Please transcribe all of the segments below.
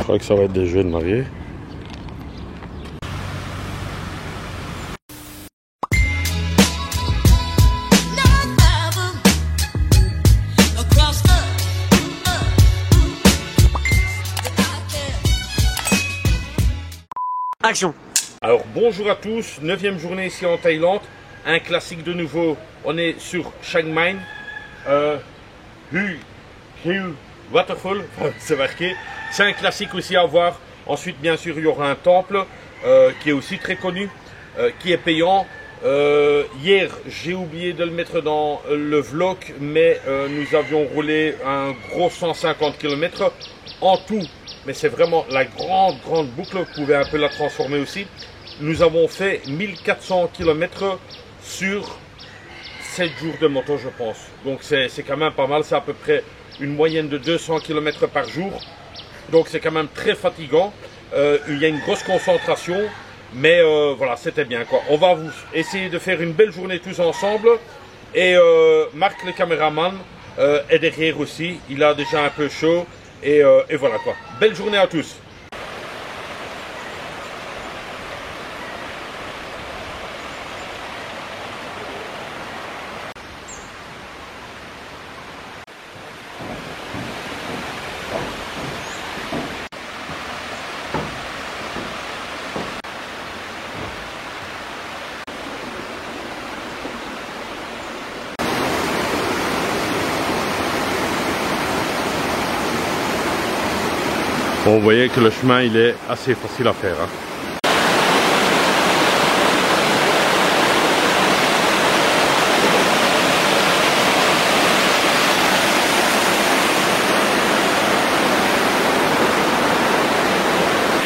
crois que ça va être des jeunes mariés. Action. Alors bonjour à tous, 9e journée ici en Thaïlande, un classique de nouveau, on est sur Chiang Mai, Hu Hill Waterfall, c'est marqué, c'est un classique aussi à voir. Ensuite bien sûr il y aura un temple qui est aussi très connu, qui est payant. Hier j'ai oublié de le mettre dans le vlog, mais nous avions roulé un gros 150 km en tout. Mais c'est vraiment la grande boucle, vous pouvez un peu la transformer aussi. Nous avons fait 1400 km sur 7 jours de moto, je pense. Donc c'est quand même pas mal, c'est à peu près une moyenne de 200 km par jour. Donc c'est quand même très fatigant. Il y a une grosse concentration, mais voilà, c'était bien quoi. On va vous essayer de faire une belle journée tous ensemble. Et Marc le caméraman est derrière aussi, il a déjà un peu chaud. Et voilà quoi. Belle journée à tous. Bon, vous voyez que le chemin il est assez facile à faire. Hein.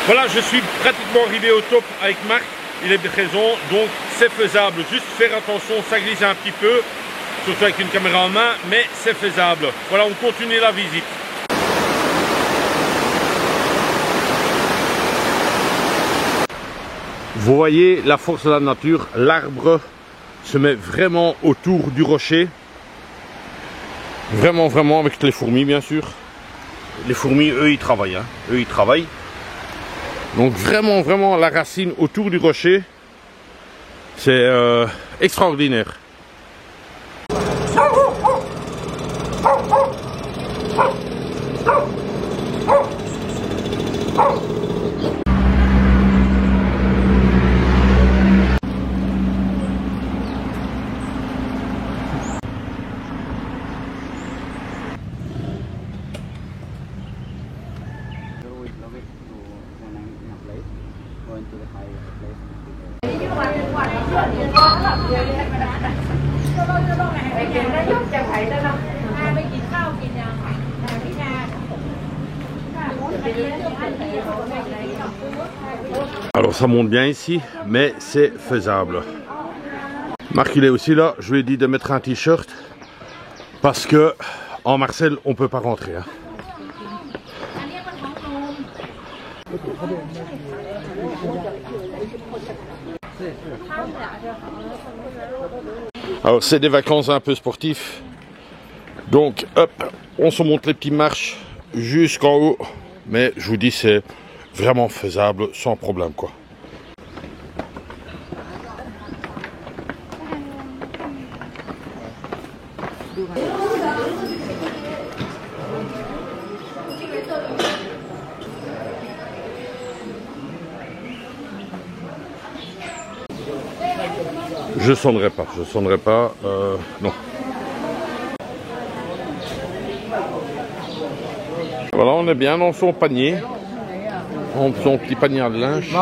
Voilà, je suis pratiquement arrivé au top avec Marc, il est présent, donc c'est faisable. Juste faire attention, ça glisse un petit peu, surtout avec une caméra en main, mais c'est faisable. Voilà, on continue la visite. Vous voyez la force de la nature, l'arbre se met vraiment autour du rocher. Vraiment avec les fourmis bien sûr. Les fourmis, eux, ils travaillent. Hein. Eux, ils travaillent. Donc vraiment la racine autour du rocher. C'est extraordinaire. Alors ça monte bien ici, mais c'est faisable. Marc il est aussi là, je lui ai dit de mettre un t-shirt parce que en Marcel on peut pas rentrer. Hein. Alors c'est des vacances un peu sportives. Donc hop, on se monte les petites marches jusqu'en haut. Mais je vous dis c'est vraiment faisable sans problème quoi. Je sonnerai pas, non. Voilà, on est bien dans son panier, dans son petit panier de linge.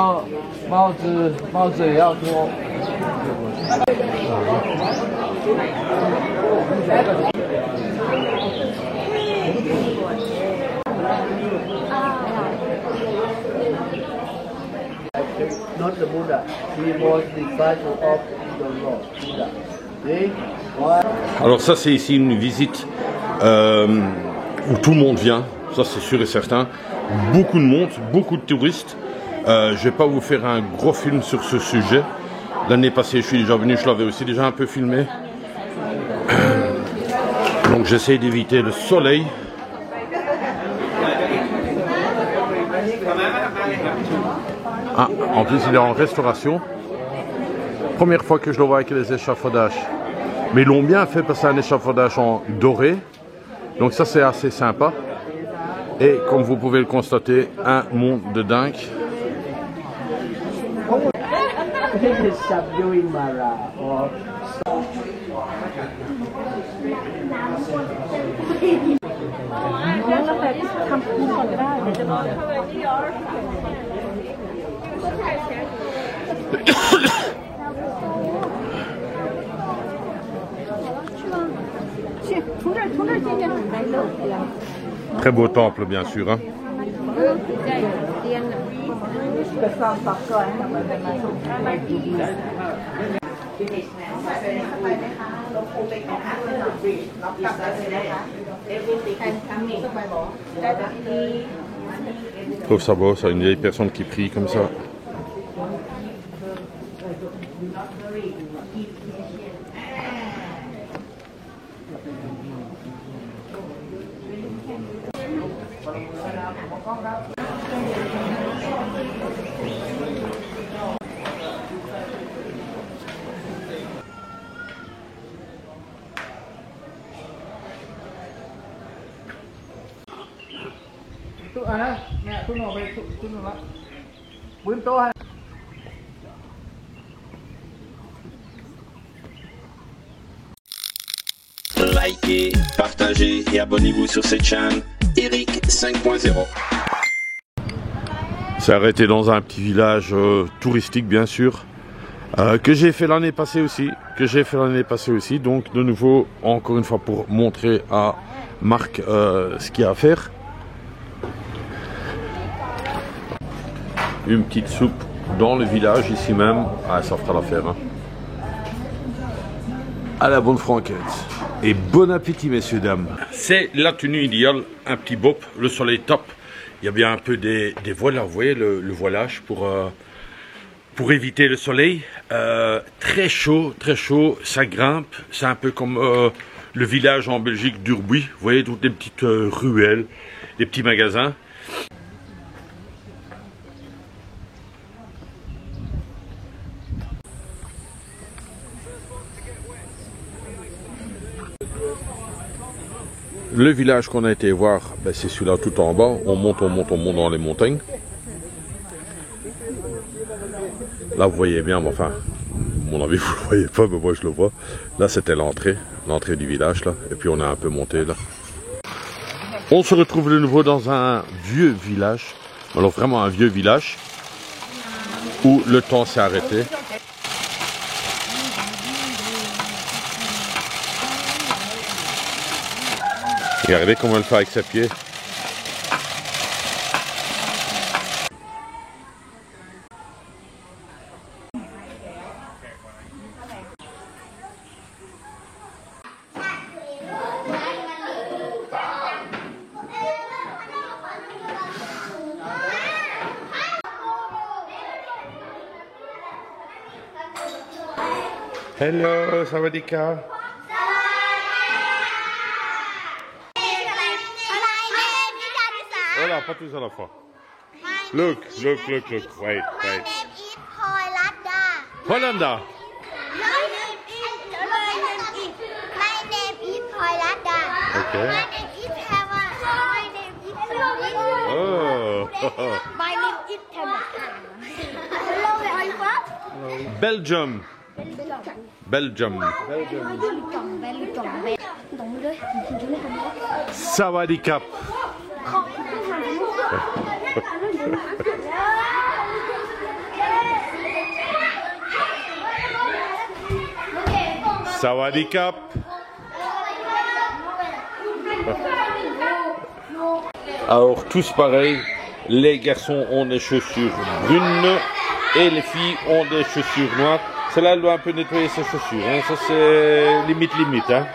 Not the Buddha. He was the disciple of the Lord Buddha. Alors ça c'est ici une visite où tout le monde vient, ça c'est sûr et certain. Beaucoup de monde, beaucoup de touristes. Je vais pas vous faire un gros film sur ce sujet. L'année passée je suis déjà venu, je l'avais aussi déjà un peu filmé. Donc j'essaie d'éviter le soleil. Ah, en plus il est en restauration. Première fois que je le vois avec les échafaudages. Mais ils l'ont bien fait parce que c'est un échafaudage en doré. Donc ça c'est assez sympa. Et comme vous pouvez le constater, un monde de dingue. Très beau temple, bien sûr. Hein. Je trouve ça beau, ça, une vieille personne qui prie comme ça. Likez, partagez et abonnez-vous sur cette chaîne Eric 5.0. C'est arrêté dans un petit village touristique bien sûr, que j'ai fait l'année passée aussi, donc de nouveau, encore une fois pour montrer à Marc ce qu'il y a à faire. Une petite soupe dans le village ici même, ah, ça fera l'affaire. Hein. À la bonne franquette. Et bon appétit messieurs dames. C'est la tenue idéale, un petit bop, le soleil top. Il y a bien un peu des voiles, vous voyez le voilage pour éviter le soleil. Très chaud, ça grimpe. C'est un peu comme le village en Belgique d'Urbuy. Vous voyez toutes les petites ruelles, les petits magasins. Le village qu'on a été voir, ben c'est celui-là tout en bas. On monte dans les montagnes. Là, vous voyez bien, mais enfin, à mon avis, vous ne le voyez pas, mais moi je le vois. Là, c'était l'entrée du village, là. Et puis, on a un peu monté, là. On se retrouve de nouveau dans un vieux village. Alors, vraiment un vieux village où le temps s'est arrêté. Regardez comment elle fait avec ses pieds. Hello, sawadika. Voilà, pas tous à la fois. Look. Wait. Hollanda. My name is Hoylanda. Okay. My name is Hava. My name is Praveen. Oh. My name is Tamara. Hello, where are you from? Belgium. Sawadikap. Sawadikap. Alors tous pareil, les garçons ont des chaussures brunes et les filles ont des chaussures noires. Celle-là, elle doit un peu nettoyer ses chaussures, hein. Ça c'est limite, hein.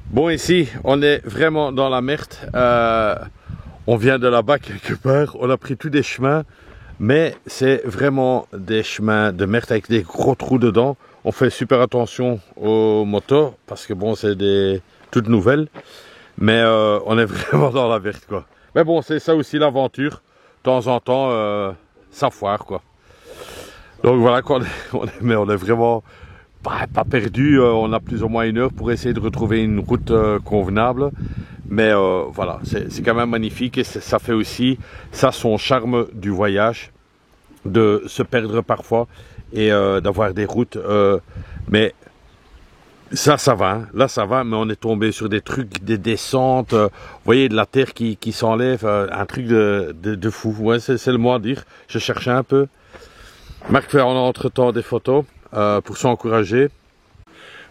Bon, ici, on est vraiment dans la merde. On vient de là-bas quelque part. On a pris tous des chemins. Mais c'est vraiment des chemins de merde avec des gros trous dedans. On fait super attention aux motos parce que bon, c'est des toutes nouvelles. Mais on est vraiment dans la verte, quoi. Mais bon, c'est ça aussi l'aventure. De temps en temps, ça foire, quoi. Donc voilà, quoi, mais on est vraiment pas perdu. On a plus ou moins 1 heure pour essayer de retrouver une route convenable. Mais voilà, c'est quand même magnifique et ça fait aussi ça son charme du voyage, de se perdre parfois et d'avoir des routes. Mais ça va, hein. Là ça va, mais on est tombé sur des trucs, des descentes, vous voyez, de la terre qui s'enlève, un truc de fou. Ouais, c'est le mot à dire. Je cherchais un peu. Marc fait en entre-temps des photos pour s'encourager.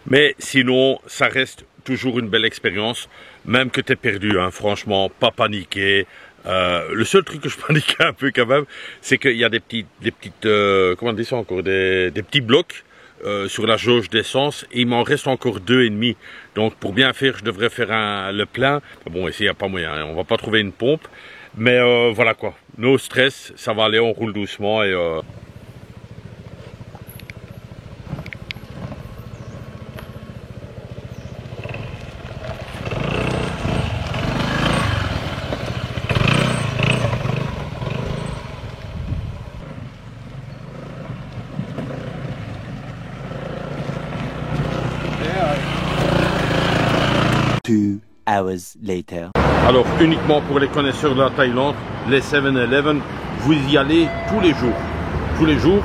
Mais sinon, ça reste toujours une belle expérience, même que tu es perdu, hein, franchement, pas paniquer. Le seul truc que je paniquais un peu quand même, c'est qu'il y a des petites comment on dit ça encore, des petits blocs sur la jauge d'essence, et il m'en reste encore 2,5. Donc pour bien faire, je devrais faire le plein. Bon, ici il n'y a pas moyen, hein, on va pas trouver une pompe, mais voilà quoi. No stress, ça va aller, on roule doucement et 2 hours later. Alors, uniquement pour les connaisseurs de la Thaïlande, les 7-Eleven, vous y allez tous les jours. Tous les jours.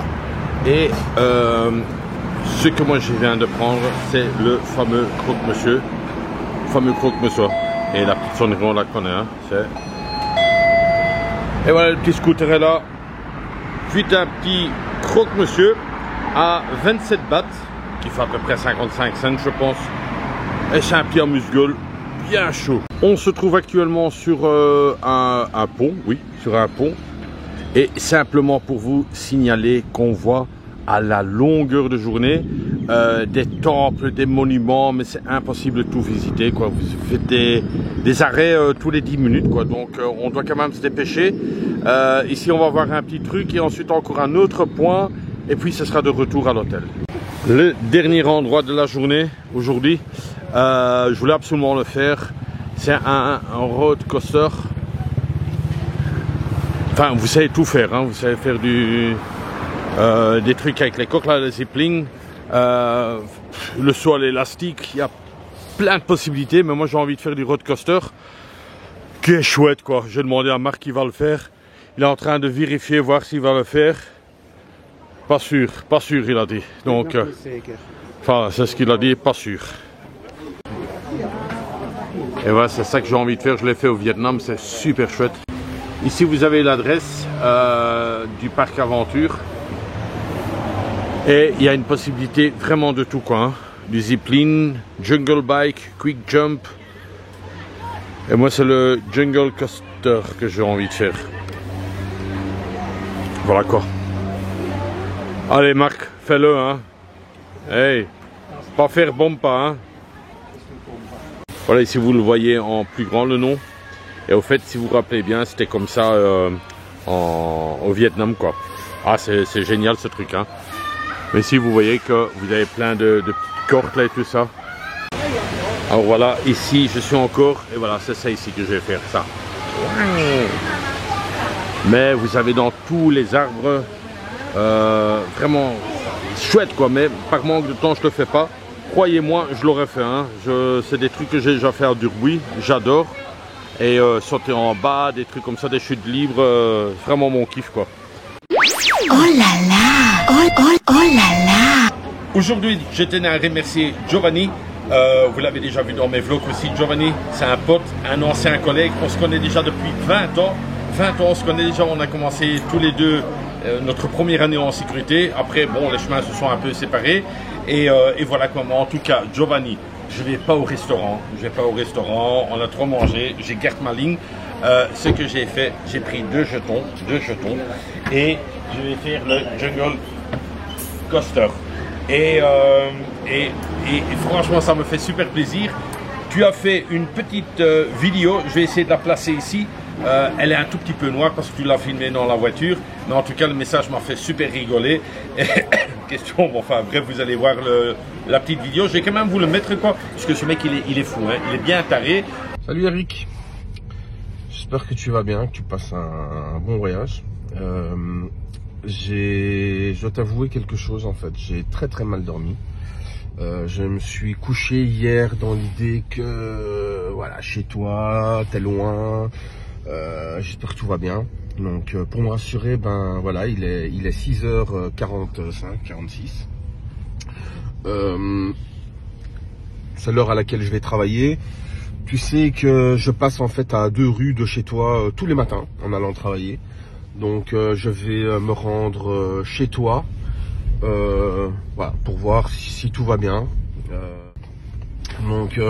Et ce que moi je viens de prendre, c'est le fameux croque-monsieur. Fameux croque-monsieur. Et la petite sonnerie, on la connaît. Hein, et voilà, le petit scooter est là. Puis un petit croque-monsieur à 27 bahts, qui fait à peu près 55 cents, je pense. Et c'est un pied amuse-gueule bien chaud. On se trouve actuellement sur un pont, oui, sur un pont. Et simplement pour vous signaler qu'on voit à la longueur de journée des temples, des monuments, mais c'est impossible de tout visiter, quoi. Vous faites des arrêts tous les 10 minutes, quoi. Donc on doit quand même se dépêcher. Ici on va voir un petit truc et ensuite encore un autre point. Et puis ce sera de retour à l'hôtel. Le dernier endroit de la journée aujourd'hui. Je voulais absolument le faire. C'est un road coaster. Enfin, vous savez tout faire, hein. Vous savez faire des trucs avec les coques, là, les zipline, le saut à l'élastique. Il y a plein de possibilités, mais moi j'ai envie de faire du road coaster qui est chouette, quoi. J'ai demandé à Marc qui va le faire. Il est en train de vérifier, voir s'il va le faire. Pas sûr, il a dit. Donc, enfin, c'est ce qu'il a dit, pas sûr. Et voilà, c'est ça que j'ai envie de faire. Je l'ai fait au Vietnam, c'est super chouette. Ici, vous avez l'adresse du parc aventure. Et il y a une possibilité vraiment de tout, quoi. Hein. Du zipline, jungle bike, quick jump. Et moi, c'est le jungle coaster que j'ai envie de faire. Voilà quoi. Allez, Marc, fais-le, hein. Hey, pas faire bombe pas, hein. Voilà, ici vous le voyez en plus grand le nom. Et au fait, si vous vous rappelez bien, c'était comme ça au Vietnam, quoi. Ah, c'est génial ce truc, hein. Mais ici, vous voyez que vous avez plein de petites cordes là et tout ça. Alors voilà, ici, je suis encore, et voilà, c'est ça ici que je vais faire, ça. Mais vous avez dans tous les arbres, vraiment chouette, quoi. Mais par manque de temps, je le fais pas. Croyez-moi, je l'aurais fait, hein. C'est des trucs que j'ai déjà fait à Durbuy, j'adore. Et sauter en bas, des trucs comme ça, des chutes libres, vraiment mon kiff, quoi. Oh là là, oh là là. Aujourd'hui, je tenais à remercier Giovanni. Vous l'avez déjà vu dans mes vlogs aussi. Giovanni, c'est un pote, un ancien collègue. On se connaît déjà depuis 20 ans. 20 ans, on se connaît déjà. On a commencé tous les deux notre première année en sécurité. Après, bon, les chemins se sont un peu séparés. Et voilà comment. En tout cas, Giovanni, je vais pas au restaurant. On a trop mangé. J'ai gardé ma ligne. Ce que j'ai fait, j'ai pris deux jetons. Et je vais faire le jungle coaster. Et franchement, ça me fait super plaisir. Tu as fait une petite vidéo. Je vais essayer de la placer ici. Elle est un tout petit peu noire parce que tu l'as filmée dans la voiture. Mais en tout cas, le message m'a fait super rigoler. Et question. Bon, enfin bref, vous allez voir la petite vidéo. Je vais quand même vous le mettre quoi, parce que ce mec il est fou, hein. Il est bien taré. Salut Eric, j'espère que tu vas bien, que tu passes un bon voyage. Je dois t'avouer quelque chose en fait, j'ai très mal dormi. Je me suis couché hier dans l'idée que voilà, chez toi, t'es loin, j'espère que tout va bien. Donc pour me rassurer, ben voilà, il est 6h45, 46. C'est l'heure à laquelle je vais travailler. Tu sais que je passe en fait à 2 rues de chez toi tous les matins en allant travailler. Donc je vais me rendre chez toi voilà, pour voir si tout va bien. Donc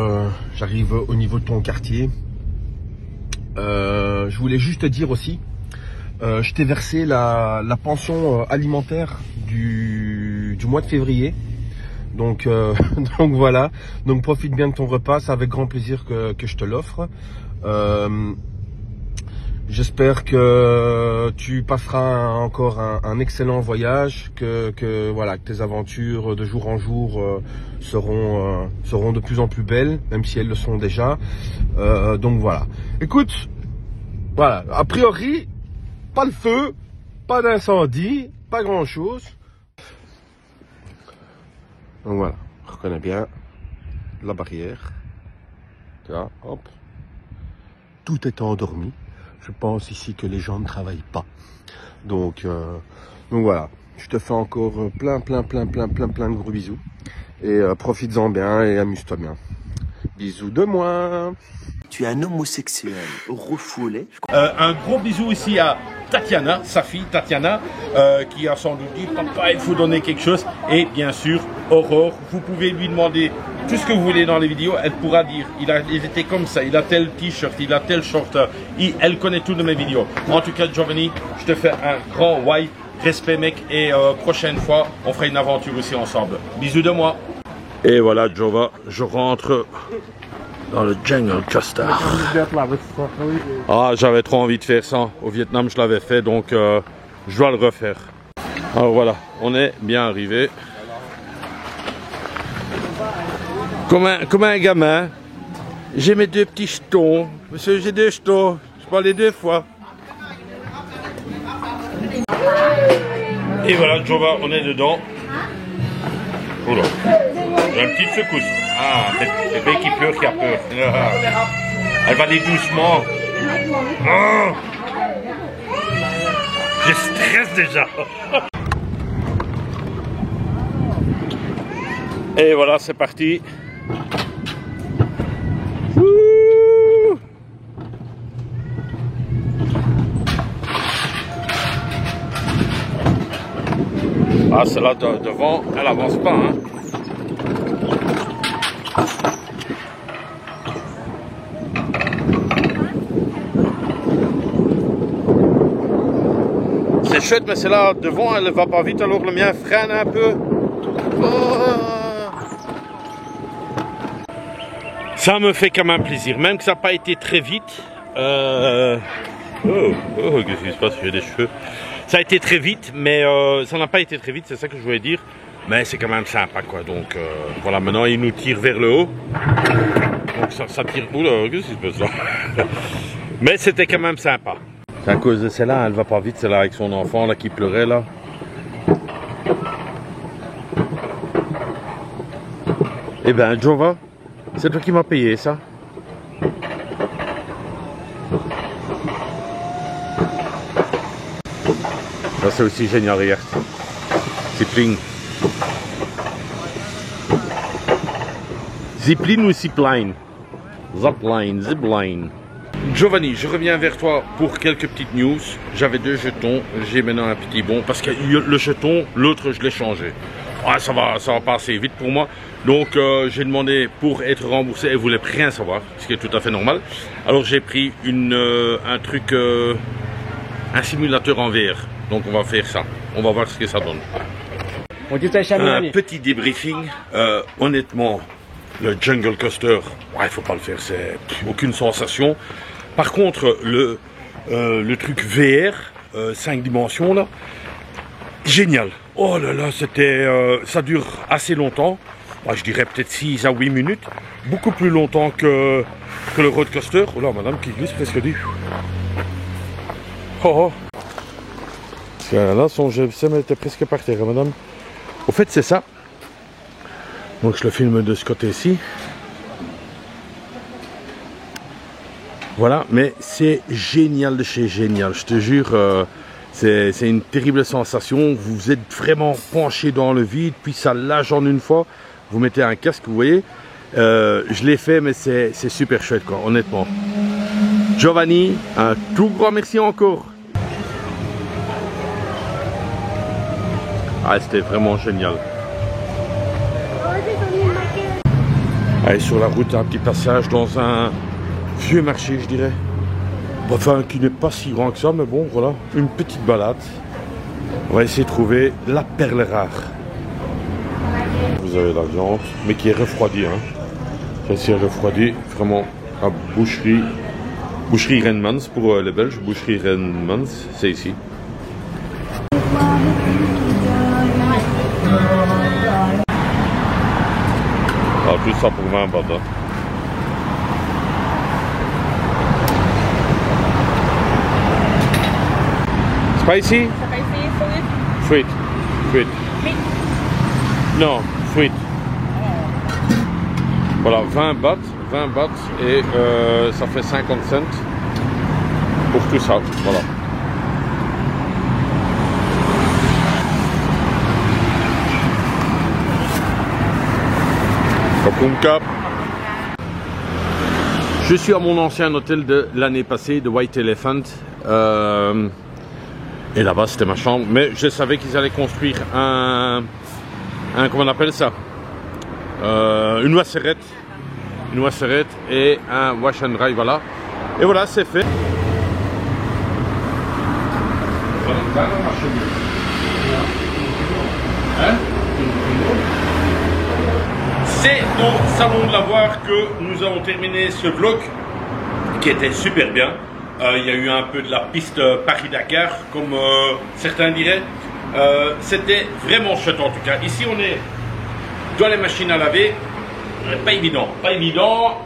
j'arrive au niveau de ton quartier. Je voulais juste te dire aussi, je t'ai versé la pension alimentaire du mois de février. Donc, donc voilà, donc profite bien de ton repas, c'est avec grand plaisir que je te l'offre. J'espère que tu passeras encore un excellent voyage, que voilà, que tes aventures de jour en jour seront de plus en plus belles, même si elles le sont déjà. Donc voilà. Écoute, voilà, a priori, pas le feu, pas d'incendie, pas grand chose. Donc voilà, on reconnaît bien la barrière. Tu vois, hop. Tout est endormi. Je pense ici que les gens ne travaillent pas. Donc voilà, je te fais encore plein de gros bisous. Et profites-en bien et amuse-toi bien. Bisous de moi. Tu es un homosexuel refoulé. Un gros bisou ici à Tatiana, sa fille Tatiana, qui a sans doute dit papa il faut donner quelque chose. Et bien sûr Aurore, vous pouvez lui demander tout ce que vous voulez dans les vidéos, elle pourra dire ils étaient comme ça, il a tel t-shirt, il a tel short, elle connaît tout de mes vidéos. En tout cas Giovanni, je te fais un grand white, respect mec, et prochaine fois on fera une aventure aussi ensemble. Bisous de moi. Et voilà Jova, je rentre dans le Jungle Coaster. Ah, j'avais trop envie de faire ça. Au Vietnam, je l'avais fait, donc je dois le refaire. Alors voilà, on est bien arrivé. Comme un gamin, j'ai mes 2 petits jetons. Monsieur, j'ai 2 jetons. Je peux aller 2 fois. Et voilà, Jova, on est dedans. Oula, j'ai une petite secousse. Ah, c'est bébé qui pleure, qui a peur. Elle va aller doucement. Oh, je stresse déjà. Et voilà, c'est parti. Wouh. Ah, celle-là devant, elle avance pas, hein. C'est chouette, mais celle-là devant, elle va pas vite, alors le mien freine un peu. Oh. Ça me fait quand même plaisir, même que ça n'a pas été très vite. Qu'est-ce qui se passe? J'ai des cheveux. Ça a été très vite, mais ça n'a pas été très vite, c'est ça que je voulais dire. Mais c'est quand même sympa, quoi. Donc voilà, maintenant il nous tire vers le haut. Donc ça tire. Oula, qu'est-ce qui se passe là? Mais c'était quand même sympa. C'est à cause de celle-là, elle va pas vite, celle-là avec son enfant là qui pleurait là. Eh ben Jova, c'est toi qui m'as payé ça. Ça c'est aussi génial, regarde. Zipline. Zipline ou zipline? Zipline, zipline. Giovanni, je reviens vers toi pour quelques petites news. J'avais 2 jetons, j'ai maintenant un petit bon parce que le jeton, l'autre je l'ai changé. Ah, ça va passer vite pour moi. Donc j'ai demandé pour être remboursé, elle voulait rien savoir, ce qui est tout à fait normal. Alors j'ai pris un truc, un simulateur en VR. Donc on va faire ça. On va voir ce que ça donne. Un petit débriefing. Honnêtement, le Jungle Coaster, ouais, faut pas le faire, c'est aucune sensation. Par contre, le truc VR, 5 dimensions là, génial. Oh là là, c'était, ça dure assez longtemps. Moi, je dirais peut-être 6 à 8 minutes. Beaucoup plus longtemps que le roller coaster. Oh là, madame qui glisse presque dit. Oh oh. Là, son GSM était presque par terre, madame. Au fait, c'est ça. Donc, je le filme de ce côté-ci. Voilà, mais c'est génial de chez génial. Je te jure, c'est une terrible sensation. Vous êtes vraiment penché dans le vide, puis ça lâche en une fois. Vous mettez un casque, vous voyez. Je l'ai fait, mais c'est super chouette, quoi, honnêtement. Giovanni, un tout grand merci encore. Ah, c'était vraiment génial. Allez, sur la route, un petit passage dans un vieux marché, je dirais. Enfin, qui n'est pas si grand que ça, mais bon, voilà, une petite balade. On va essayer de trouver la perle rare. Vous avez la viande, mais qui est refroidie, hein. Celle-ci est refroidie, vraiment, à boucherie Renmans pour les Belges. Boucherie Renmans, c'est ici. Ah, tout ça pour 20 bahts. Hein. Spicy? Sweet. Sweet. Non, sweet. Voilà, 20 bahts et ça fait 50 cents pour tout ça. Voilà. Je suis à mon ancien hôtel de l'année passée, de White Elephant. Et là-bas, c'était ma chambre. Mais je savais qu'ils allaient construire un comment on appelle ça, une wasserette et un wash and dry, voilà. Et voilà, c'est fait. C'est au salon de l'avoir que nous avons terminé ce vlog qui était super bien. Il y a eu un peu de la piste Paris-Dakar, comme certains diraient. C'était vraiment chouette en tout cas. Ici on est dans les machines à laver. Pas évident, pas évident.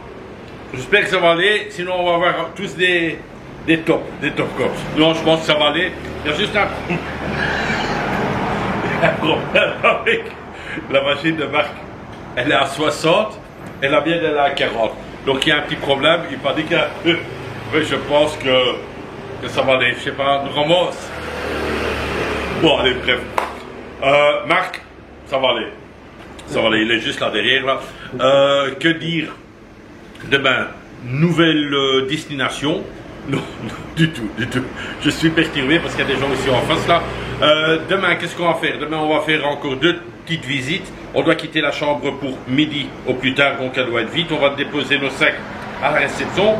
J'espère que ça va aller, sinon on va avoir tous des top cops. Non, je pense que ça va aller. Il y a juste un problème avec la machine de Marc. Elle est à 60 et la mienne elle est à 40. Donc il y a un petit problème. Il m'a dit que mais je pense que ça va aller. Je sais pas, nous ramasse. Bon, allez, bref. Marc, ça va aller. Ça va aller, il est juste là derrière. Là. Que dire? Demain, nouvelle destination. Non, du tout. Je suis perturbé parce qu'il y a des gens ici en face là. Demain, qu'est-ce qu'on va faire? Demain, on va faire encore 2 petites visites. On doit quitter la chambre pour midi au plus tard, donc elle doit être vite. On va déposer nos sacs à la réception.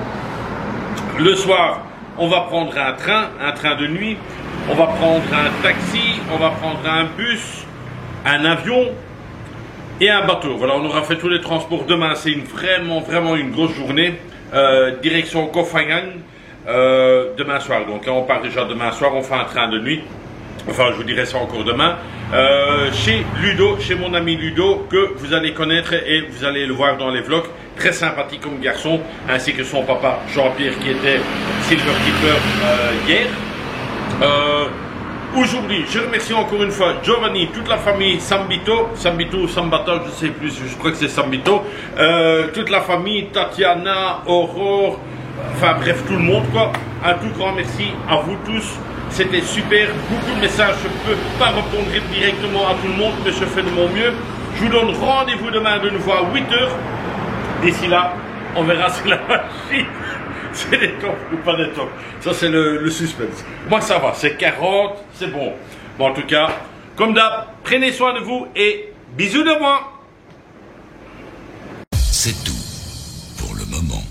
Le soir, on va prendre un train de nuit. On va prendre un taxi, on va prendre un bus, un avion et un bateau. Voilà, on aura fait tous les transports. Demain, c'est vraiment une grosse journée. Direction Koh Phangan demain soir. Donc là, on part déjà demain soir. On fait un train de nuit. Enfin, je vous dirai ça encore demain. Chez Ludo, chez mon ami Ludo, que vous allez connaître et vous allez le voir dans les vlogs. Très sympathique comme garçon, ainsi que son papa Jean-Pierre qui était Silver Keeper hier. Aujourd'hui, je remercie encore une fois Giovanni, toute la famille Sambito ou Sambata, je ne sais plus, je crois que c'est Sambito, toute la famille, Tatiana, Aurore, enfin bref, tout le monde quoi. Un tout grand merci à vous tous, c'était super, beaucoup de messages, je ne peux pas répondre directement à tout le monde, mais je fais de mon mieux. Je vous donne rendez-vous demain de nouveau à 8 h. D'ici là, on verra si la machine c'est des tops ou pas des tops. Ça, c'est le suspense. Moi, ça va. C'est 40, c'est bon. Bon, en tout cas, comme d'hab, prenez soin de vous et bisous de moi. C'est tout pour le moment.